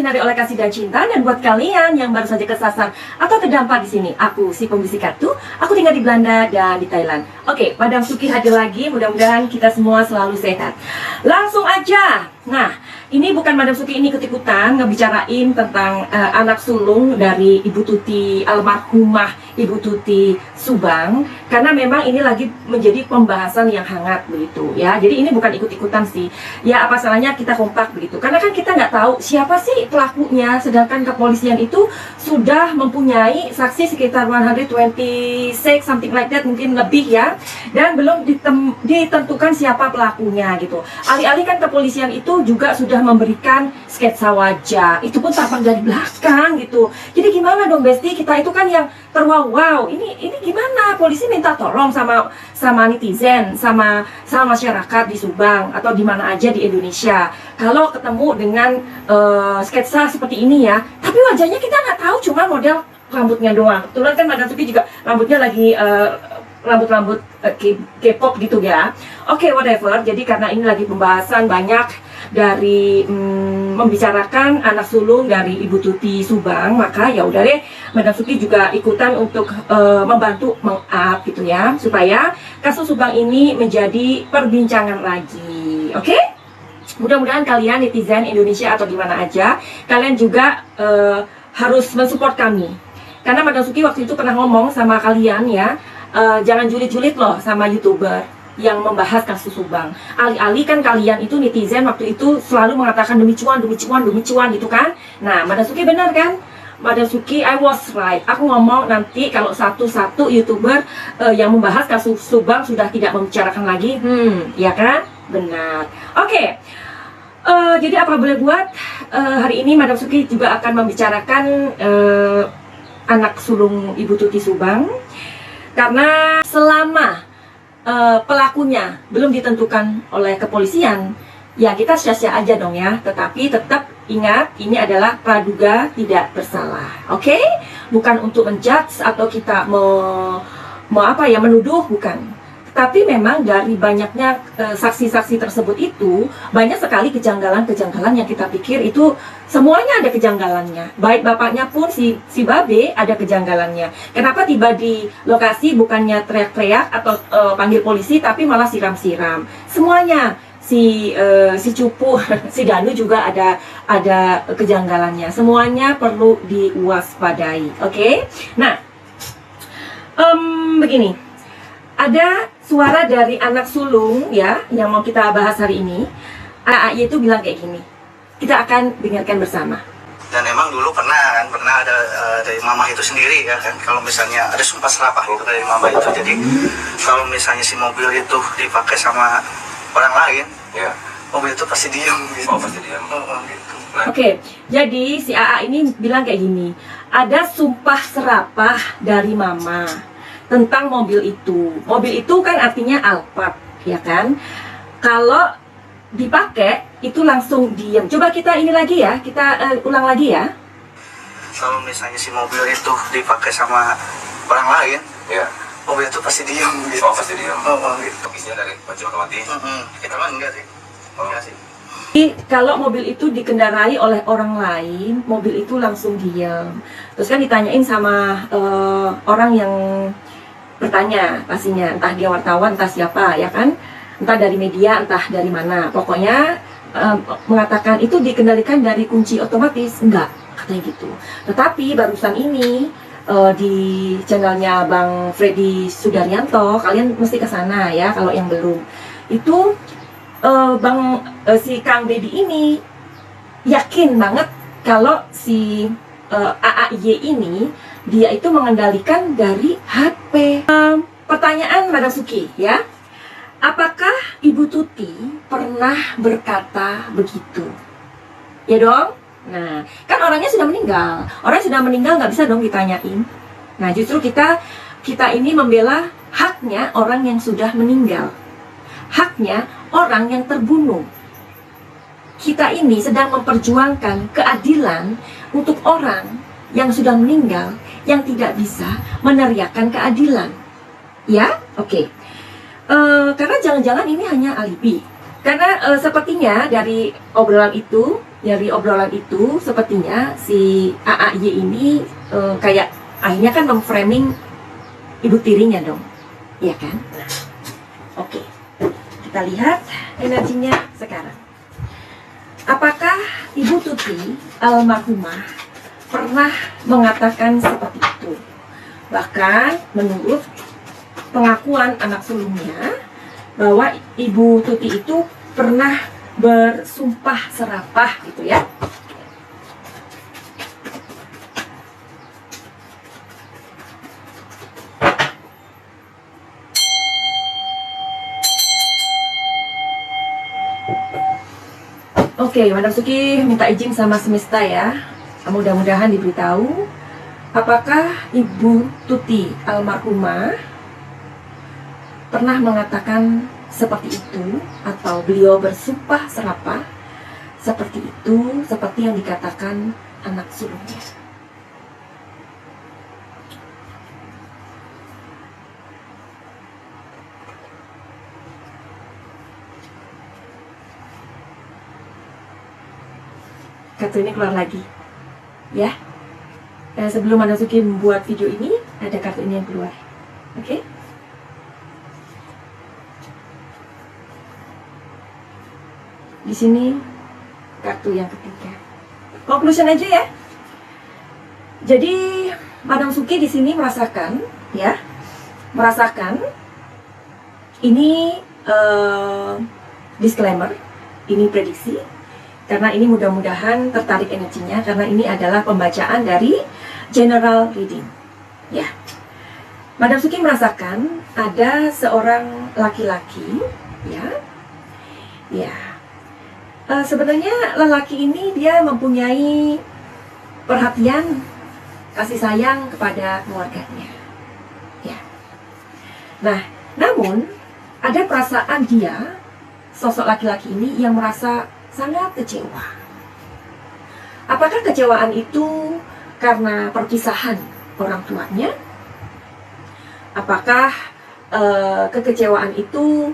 disinari oleh kasih dan cinta. Dan buat kalian yang baru saja kesasar atau terdampar di sini, aku si pembisik kartu. Aku tinggal di Belanda dan di Thailand. Oke, Madam Suki hadir lagi. Mudah-mudahan kita semua selalu sehat. Langsung aja. Nah, ini bukan Madam Suki ini ikut-ikutan ngebicarain tentang anak sulung dari Ibu Tuti, almarhumah Ibu Tuti Subang, karena memang ini lagi menjadi pembahasan yang hangat begitu ya. Jadi ini bukan ikut-ikutan sih. Ya apa salahnya kita kompak begitu. Karena kan kita nggak tahu siapa sih pelakunya, sedangkan kepolisian itu sudah mempunyai saksi sekitar 126 something like that, mungkin lebih ya, dan belum ditentukan siapa pelakunya gitu. Alih-alih kan kepolisian itu juga sudah memberikan sketsa wajah, itu pun tampak dari belakang gitu. Jadi gimana dong Besti, kita itu kan yang terwow-wow, ini gimana? Polisi minta tolong sama netizen, sama masyarakat di Subang atau di mana aja di Indonesia. Kalau ketemu dengan sketsa seperti ini ya, tapi wajahnya kita nggak tahu, cuma model rambutnya doang. Kebetulan kan Madam Suki juga rambutnya lagi rambut-rambut K-pop gitu ya. Oke, whatever. Jadi karena ini lagi pembahasan banyak dari membicarakan anak sulung dari Ibu Tuti Subang, maka ya udah deh, Madam Suki juga ikutan untuk membantu meng-up gitu ya, supaya kasus Subang ini menjadi perbincangan lagi. Oke? Mudah-mudahan kalian netizen Indonesia atau di mana aja, kalian juga harus mensupport kami. Karena Madam Suki waktu itu pernah ngomong sama kalian ya, jangan julid-julid loh sama YouTuber yang membahas kasus Subang. Alih-alih kan kalian itu netizen waktu itu selalu mengatakan demi cuan gitu kan. Nah, Madam Suki benar kan? Madam Suki, I was right. Aku ngomong nanti kalau satu-satu YouTuber yang membahas kasus Subang sudah tidak membicarakan lagi, ya kan? Benar. Oke. Jadi apa boleh buat, hari ini Madam Suki juga akan membicarakan anak sulung Ibu Tuti Subang. Karena selama pelakunya belum ditentukan oleh kepolisian, ya kita sia-sia aja dong ya. Tetapi tetap ingat, ini adalah praduga tidak bersalah. Oke? Bukan untuk menjudge atau kita menuduh, bukan. Tapi memang dari banyaknya saksi-saksi tersebut itu banyak sekali kejanggalan-kejanggalan yang kita pikir itu semuanya ada kejanggalannya. Baik bapaknya pun si Babe ada kejanggalannya. Kenapa tiba di lokasi bukannya teriak-teriak atau panggil polisi, tapi malah siram-siram. Semuanya si Cupu, si Danu juga ada kejanggalannya. Semuanya perlu diwaspadai. Oke? Nah, begini. Ada suara dari anak sulung ya yang mau kita bahas hari ini. AAY itu bilang kayak gini. Kita akan dengarkan bersama. Dan emang dulu pernah ada dari mama itu sendiri ya kan, kalau misalnya ada sumpah serapah gitu dari mama itu. Jadi kalau misalnya si mobil itu dipakai sama orang lain, ya mobil itu pasti diam gitu. Oh, pasti diam. Gitu. Oke, jadi si AA ini bilang kayak gini. Ada sumpah serapah dari mama tentang mobil itu. Mobil itu kan artinya Alphard, ya kan? Kalau dipakai itu langsung diam. Coba kita ini lagi ya, kita ulang lagi ya. Kalau misalnya si mobil itu dipakai sama orang lain, Ya. mobil itu pasti diam gitu. Oh, pasti diam. Gitu. Isinya dari kunci otomatis. Kita mah enggak sih. Enggak sih. Jadi, kalau mobil itu dikendarai oleh orang lain, mobil itu langsung diam. Terus kan ditanyain sama orang yang bertanya pastinya, entah dia wartawan, entah siapa ya kan, entah dari media, entah dari mana, pokoknya mengatakan itu dikendalikan dari kunci otomatis. Enggak, katanya gitu. Tetapi barusan ini di channelnya Bang Freddy Sudaryanto, kalian mesti ke sana ya kalau yang belum. Itu si Kang Deddy ini yakin banget kalau si AAY ini dia itu mengendalikan dari HP. Pertanyaan Madam Suki ya, apakah Ibu Tuti pernah berkata begitu? Ya dong. Nah, kan orangnya sudah meninggal. Orang sudah meninggal nggak bisa dong ditanyain. Nah, justru kita ini membela haknya orang yang sudah meninggal, haknya orang yang terbunuh. Kita ini sedang memperjuangkan keadilan untuk orang yang sudah meninggal, yang tidak bisa meneriakkan keadilan. Ya, oke. Karena jangan-jangan ini hanya alibi. Karena sepertinya dari obrolan itu dari obrolan itu sepertinya si AAY ini kayak akhirnya kan memframing ibu tirinya dong, iya kan? Nah, oke, kita lihat energinya sekarang. Apakah Ibu Tuti almarhumah pernah mengatakan seperti itu? Bahkan menurut pengakuan anak sulungnya bahwa Ibu Tuti itu pernah bersumpah serapah gitu ya. Oke, Madam Suki minta izin sama semesta ya. Mudah-mudahan diberitahu apakah Ibu Tuti almarhumah pernah mengatakan seperti itu atau beliau bersumpah serapah seperti itu, seperti yang dikatakan anak sulungnya. Kartu ini keluar lagi ya. Sebelum Madam Suki membuat video ini, ada kartu ini yang keluar. Oke. Di sini kartu yang ketiga. Conclusion aja ya. Jadi Madam Suki di sini merasakan ya, ini disclaimer, ini prediksi. Karena ini mudah-mudahan tertarik energinya, karena ini adalah pembacaan dari general reading. Ya, Madam Suki merasakan ada seorang laki-laki, ya. Sebenarnya lelaki ini dia mempunyai perhatian, kasih sayang kepada keluarganya. Ya. Nah, namun ada perasaan dia, sosok laki-laki ini yang merasa sangat kecewa. Apakah kecewaan itu karena perpisahan orang tuanya? Apakah kekecewaan itu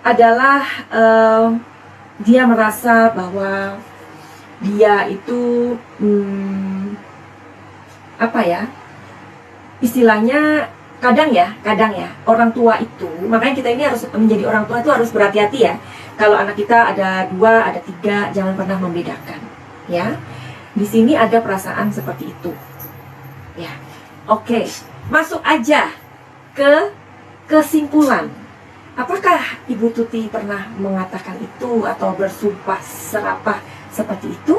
adalah dia merasa bahwa dia itu istilahnya kadang ya orang tua itu, makanya kita ini harus menjadi orang tua itu harus berhati-hati ya. Kalau anak kita ada 2, ada 3, jangan pernah membedakan ya. Di sini ada perasaan seperti itu ya. Oke, masuk aja ke kesimpulan. Apakah Ibu Tuti pernah mengatakan itu atau bersumpah serapah seperti itu?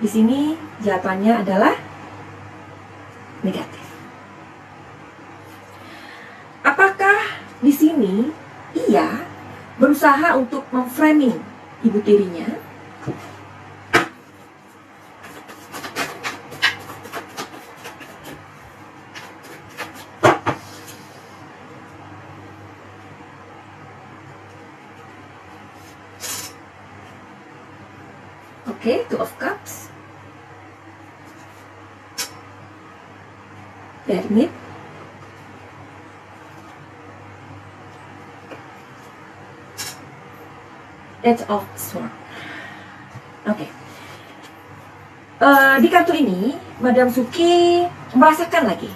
Di sini jawabannya adalah negatif. Apakah di sini ia berusaha untuk memframing ibu tirinya? Oke, Two of Cups, Hermit, Edge of Swords. Oke. Di kartu ini, Madam Suki merasakan lagi.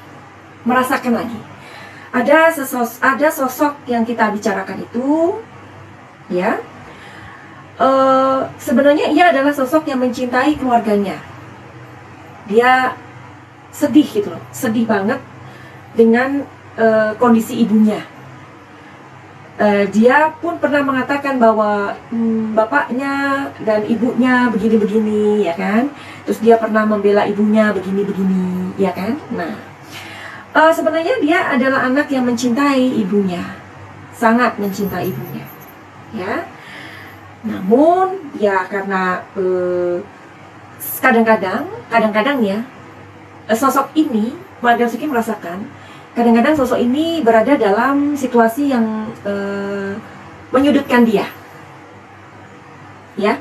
Ada sosok yang kita bicarakan itu, ya. Sebenarnya ia adalah sosok yang mencintai keluarganya. Dia sedih gitu loh, sedih banget dengan kondisi ibunya. Dia pun pernah mengatakan bahwa bapaknya dan ibunya begini-begini, ya kan. Terus dia pernah membela ibunya begini-begini, ya kan. Nah, sebenarnya dia adalah anak yang mencintai ibunya, sangat mencintai ibunya, ya. Namun ya karena kadang-kadang ya sosok ini, Madam Suki merasakan kadang-kadang sosok ini berada dalam situasi yang menyudutkan dia, ya,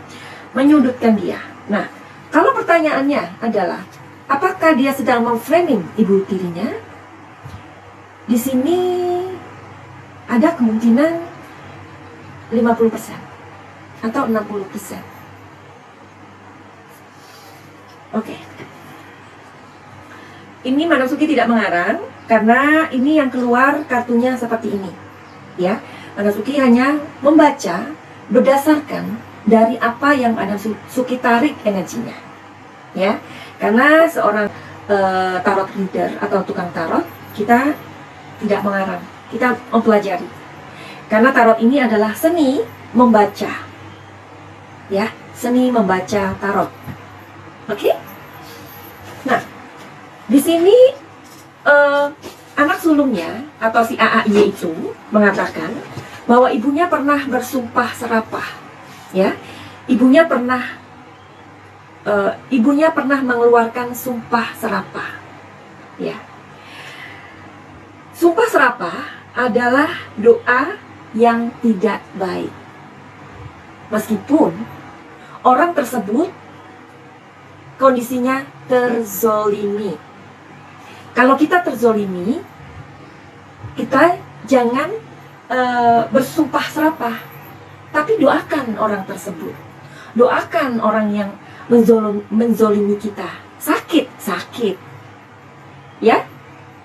menyudutkan dia. Nah, kalau pertanyaannya adalah apakah dia sedang memframing ibu tirinya? Di sini ada kemungkinan 50% atau 60%. Oke. Ini Madam Suki tidak mengarang karena ini yang keluar kartunya seperti ini. Ya, Madam Suki hanya membaca berdasarkan dari apa yang Madam Suki tarik energinya. Ya, karena seorang tarot reader atau tukang tarot, kita tidak mengarang, kita mempelajari. Karena tarot ini adalah seni membaca. Ya, seni membaca tarot. Oke? Nah, di sini anak sulungnya atau si AAY itu mengatakan bahwa ibunya pernah bersumpah serapah. Ya, ibunya pernah mengeluarkan sumpah serapah. Ya, sumpah serapah adalah doa yang tidak baik. Meskipun orang tersebut kondisinya terzolimi. Kalau kita terzolimi, kita jangan bersumpah serapah, tapi doakan orang tersebut. Doakan orang yang menzolimi kita. Sakit. Ya,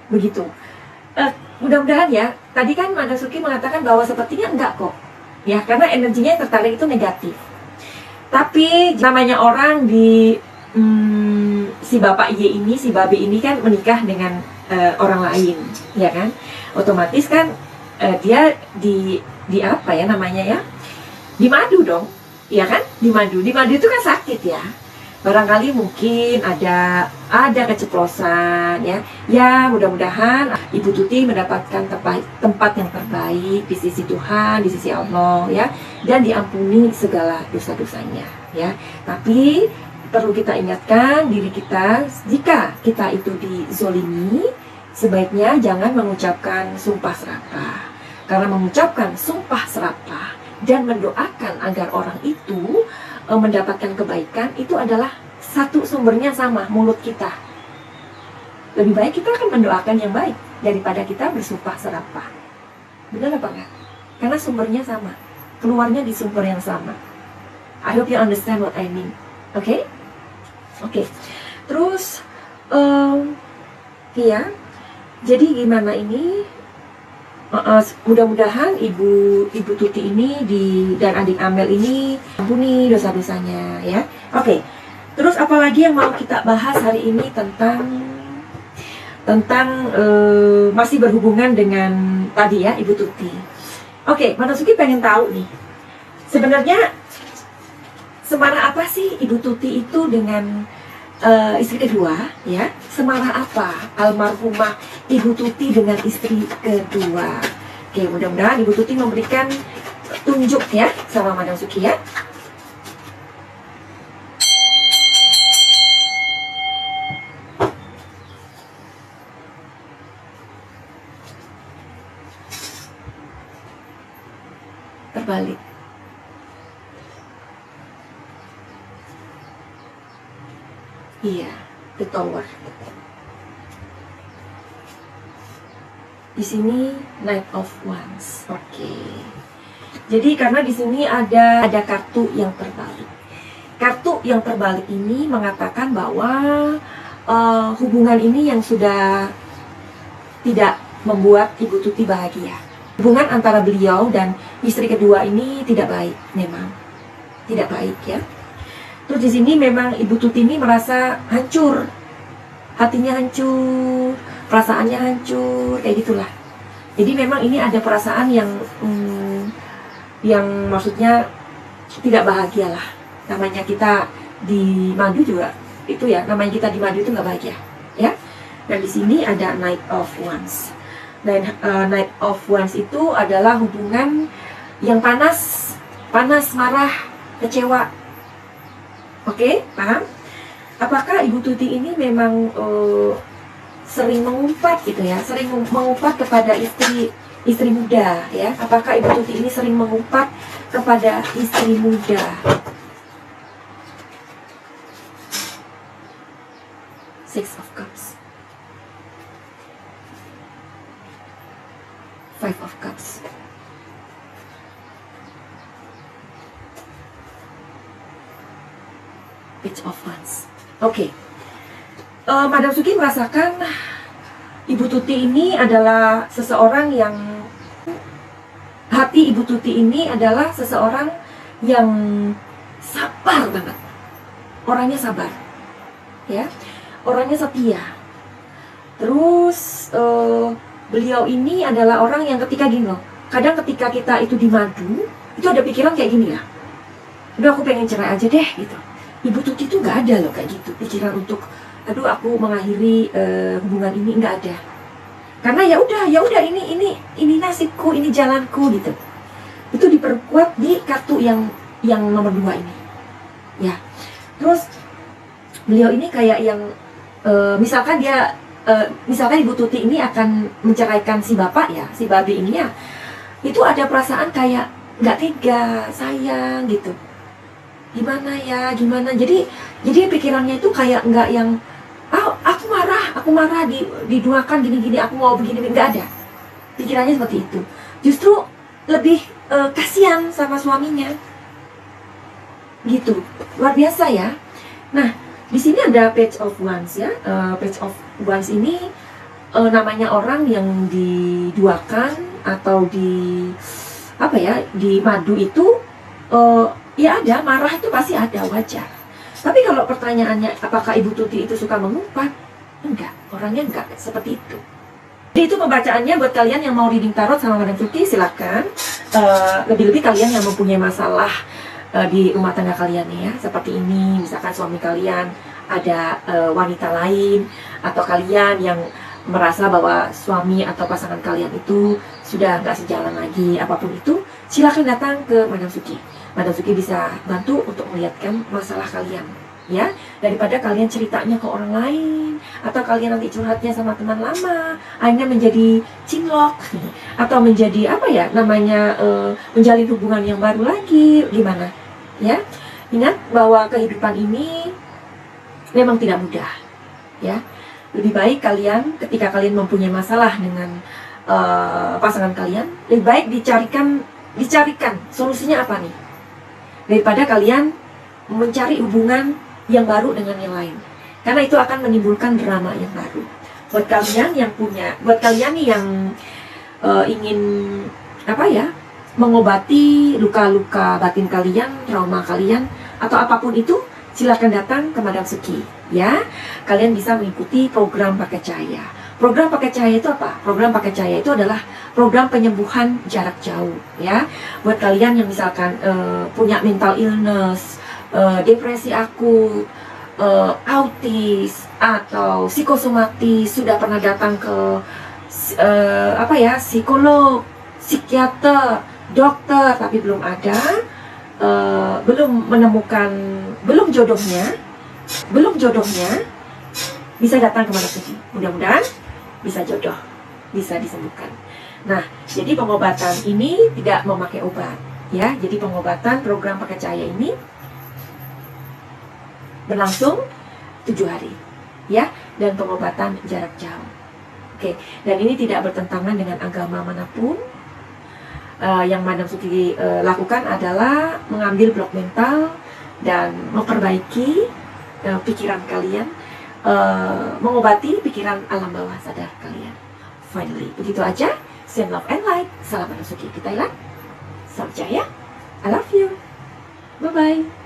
begitu. Mudah-mudahan ya, tadi kan Madam Suki mengatakan bahwa sepertinya enggak kok. Ya, karena energinya yang tertarik itu negatif. Tapi namanya orang di si Bapak Y ini, si Babe ini kan menikah dengan orang lain, ya kan? Otomatis kan dia di apa ya namanya ya? Dimadu dong, ya kan? Dimadu itu kan sakit ya. Barangkali mungkin ada keceplosan ya. Ya, mudah-mudahan Ibu Tuti mendapatkan tempat yang terbaik di sisi Tuhan, di sisi Allah ya, dan diampuni segala dosa-dosanya ya. Tapi perlu kita ingatkan diri kita, jika kita itu dizolimi, sebaiknya jangan mengucapkan sumpah serapah. Karena mengucapkan sumpah serapah dan mendoakan agar orang itu mendapatkan kebaikan, itu adalah satu sumbernya sama, mulut kita. Lebih baik kita akan mendoakan yang baik daripada kita bersumpah serapah. Benar apa enggak? Karena sumbernya sama, keluarnya di sumber yang sama. I hope you understand what I mean. Oke? Oke. Terus ya, jadi gimana ini? Mudah-mudahan Ibu Tuti ini dan adik Amel ini ampuni dosa-dosanya ya. Oke. Terus apalagi yang mau kita bahas hari ini tentang masih berhubungan dengan tadi ya Ibu Tuti. Oke, Madam Suki pengen tahu nih. Sebenarnya semarah apa sih Ibu Tuti itu dengan istri kedua ya? Semarah apa almarhumah Ibu Tuti dengan istri kedua? Oke, mudah-mudahan Ibu Tuti memberikan tunjuk ya sama Madam Suki ya. Terbalik. Iya, the tower. Di sini Knight of Wands. Oke. Jadi karena di sini ada kartu yang terbalik. Kartu yang terbalik ini mengatakan bahwa hubungan ini yang sudah tidak membuat Ibu Tuti bahagia. Hubungan antara beliau dan istri kedua ini tidak baik, memang tidak baik ya. Terus di sini memang Ibu Tuti ini merasa hancur, hatinya hancur, perasaannya hancur, kayak gitulah. Jadi memang ini ada perasaan yang maksudnya tidak bahagia lah. Namanya kita di madu juga itu ya, namanya kita di madu itu nggak bahagia, ya. Dan di sini ada Knight of Wands. Dan Knight of Wands itu adalah hubungan yang panas, marah, kecewa. Oke, paham? Apakah Ibu Tuti ini memang sering mengumpat gitu ya, sering mengumpat kepada istri muda ya? Apakah Ibu Tuti ini sering mengumpat kepada istri muda? Six of Cups, Five of Cups, Page of Wands. Oke. Madam Suki merasakan Ibu Tuti ini adalah seseorang yang hati Ibu Tuti ini adalah seseorang yang sabar banget. Orangnya sabar. Ya. Orangnya setia. Terus beliau ini adalah orang yang ketika gini loh. Kadang ketika kita itu dimadu, itu ada pikiran kayak gini lah. Udah aku pengen cerai aja deh gitu. Ibu Tuti itu nggak ada loh kayak gitu. Pikiran untuk aduh aku mengakhiri hubungan ini, nggak ada. Karena ya udah ini nasibku, ini jalanku gitu. Itu diperkuat di kartu yang nomor 2 ini. Ya. Terus beliau ini kayak yang misalkan Ibu Tuti ini akan menceraikan si bapak ya, si babi ini ya. Itu ada perasaan kayak nggak tega, sayang gitu. Gimana. Jadi pikirannya itu kayak nggak yang aku marah diduakan gini, aku mau begini, nggak ada. Pikirannya seperti itu. Justru lebih kasihan sama suaminya. Gitu. Luar biasa ya. Nah, di sini ada Page of Wands ya. Page of Wands ini namanya orang yang diduakan atau di madu itu ya ada, marah itu pasti ada, wajar. Tapi kalau pertanyaannya apakah Ibu Tuti itu suka mengumpat? Enggak, orangnya enggak seperti itu. Jadi itu pembacaannya buat kalian yang mau reading tarot sama Madam Suki, silakan. Lebih-lebih kalian yang mempunyai masalah di rumah tangga kalian ya, seperti ini, misalkan suami kalian ada wanita lain, atau kalian yang merasa bahwa suami atau pasangan kalian itu sudah nggak sejalan lagi, apapun itu, silakan datang ke Madam Suki. Madam Suki bisa bantu untuk melihatkan masalah kalian, ya, daripada kalian ceritanya ke orang lain, atau kalian nanti curhatnya sama teman lama, akhirnya menjadi cinlok, atau menjadi menjalin hubungan yang baru lagi, gimana, ya? Ingat bahwa kehidupan ini memang tidak mudah, ya. Lebih baik kalian ketika kalian mempunyai masalah dengan pasangan kalian, lebih baik dicarikan solusinya apa nih, daripada kalian mencari hubungan yang baru dengan yang lain, karena itu akan menimbulkan drama yang baru. Buat kalian yang ingin mengobati luka-luka batin kalian, trauma kalian, atau apapun itu, silakan datang ke Madam Suki, ya. Kalian bisa mengikuti program Pakai Cahaya. Program Pakai Cahaya itu apa? Program Pakai Cahaya itu adalah program penyembuhan jarak jauh, ya. Buat kalian yang misalkan punya mental illness, depresi akut, autis, atau psikosomatis, sudah pernah datang ke psikolog, psikiater, dokter, tapi belum ada, belum jodohnya, bisa datang ke Madam Suki. Mudah-mudahan bisa jodoh, bisa disembuhkan. Nah, jadi pengobatan ini tidak memakai obat, ya. Jadi pengobatan program Pakai Cahaya ini berlangsung 7 hari, ya, dan pengobatan jarak jauh. Oke, dan ini tidak bertentangan dengan agama manapun. Yang Madam Suki lakukan adalah mengambil blok mental dan memperbaiki pikiran kalian, mengobati pikiran alam bawah sadar kalian. Finally, begitu aja. Send love and light. Salam Madam Suki, kita Thailand. Salam jaya. I love you. Bye bye.